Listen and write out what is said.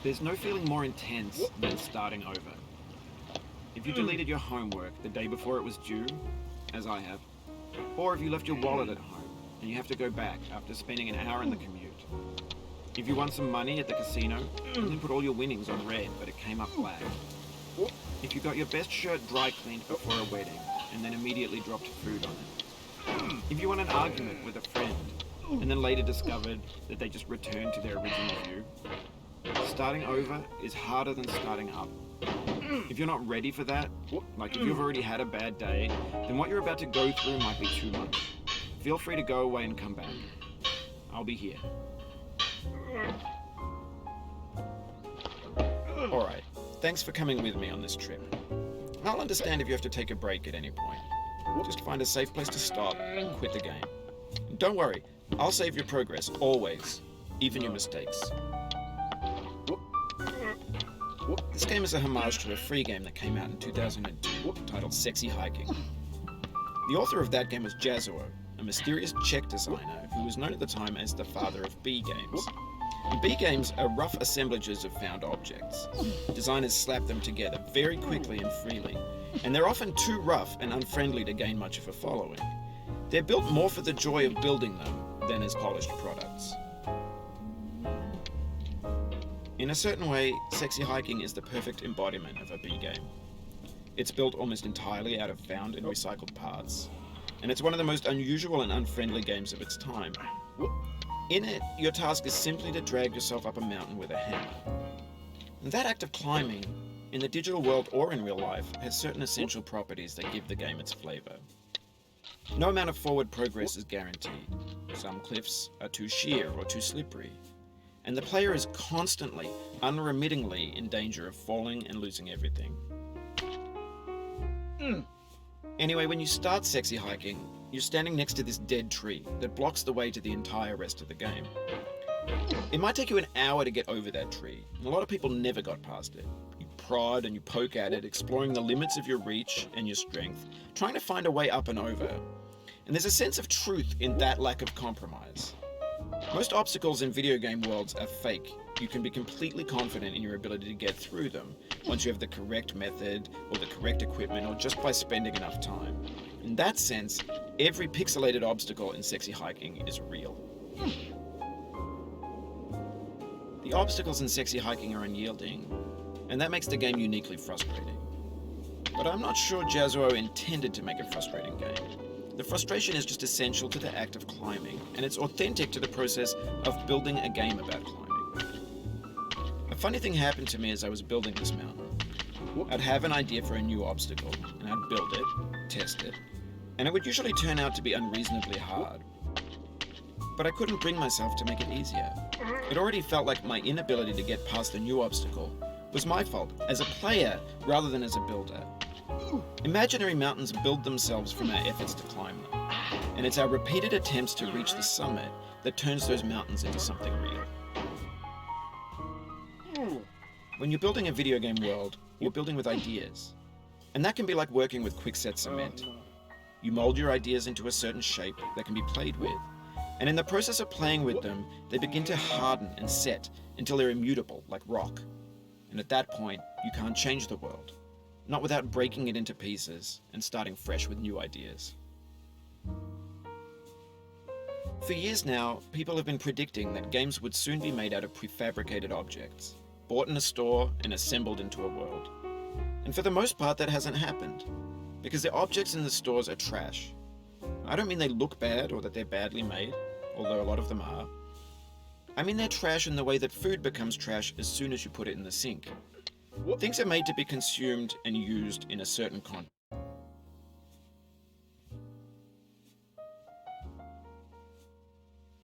There's no feeling more intense than starting over. If you deleted your homework the day before it was due, as I have, or if you left your wallet at home and you have to go back after spending an hour in the commute. If you won some money at the casino and then put all your winnings on red but it came up black. If you got your best shirt dry cleaned before a wedding and then immediately dropped food on it. If you won an argument with a friend and then later discovered that they just returned to their original view. Starting over is harder than starting up. If you're not ready for that, like if you've already had a bad day, then what you're about to go through might be too much. Feel free to go away and come back. I'll be here. Alright, thanks for coming with me on this trip. I'll understand if you have to take a break at any point. Just find a safe place to stop and quit the game. And don't worry, I'll save your progress, always, even your mistakes. This game is a homage to a free game that came out in 2002 titled Sexy Hiking. The author of that game was Jazuo, a mysterious Czech designer who was known at the time as the father of B games. And B games are rough assemblages of found objects. Designers slap them together very quickly and freely, and they're often too rough and unfriendly to gain much of a following. They're built more for the joy of building them than as polished products. In a certain way, Sexy Hiking is the perfect embodiment of a B game. It's built almost entirely out of found and recycled parts, and it's one of the most unusual and unfriendly games of its time. In it, your task is simply to drag yourself up a mountain with a hammer. And that act of climbing, in the digital world or in real life, has certain essential properties that give the game its flavor. No amount of forward progress is guaranteed. Some cliffs are too sheer or too slippery, and the player is constantly, unremittingly in danger of falling and losing everything. Anyway, when you start Sexy Hiking, you're standing next to this dead tree that blocks the way to the entire rest of the game. It might take you an hour to get over that tree, and a lot of people never got past it. You prod and you poke at it, exploring the limits of your reach and your strength, trying to find a way up and over. And there's a sense of truth in that lack of compromise. Most obstacles in video game worlds are fake. You can be completely confident in your ability to get through them once you have the correct method or the correct equipment or just by spending enough time. In that sense, every pixelated obstacle in Sexy Hiking is real. The obstacles in Sexy Hiking are unyielding, and that makes the game uniquely frustrating. But I'm not sure Jazuo intended to make a frustrating game. The frustration is just essential to the act of climbing, and it's authentic to the process of building a game about climbing. A funny thing happened to me as I was building this mountain. I'd have an idea for a new obstacle, and I'd build it, test it, and it would usually turn out to be unreasonably hard. But I couldn't bring myself to make it easier. It already felt like my inability to get past the new obstacle was my fault as a player rather than as a builder. Imaginary mountains build themselves from our efforts to climb them, and it's our repeated attempts to reach the summit that turns those mountains into something real. When you're building a video game world, you're building with ideas, and that can be like working with quickset cement. You mold your ideas into a certain shape that can be played with, and in the process of playing with them, they begin to harden and set until they're immutable, like rock. And at that point, you can't change the world. Not without breaking it into pieces and starting fresh with new ideas. For years now, people have been predicting that games would soon be made out of prefabricated objects, bought in a store and assembled into a world. And for the most part, that hasn't happened, because the objects in the stores are trash. I don't mean they look bad or that they're badly made, although a lot of them are. I mean they're trash in the way that food becomes trash as soon as you put it in the sink. Things are made to be consumed and used in a certain context.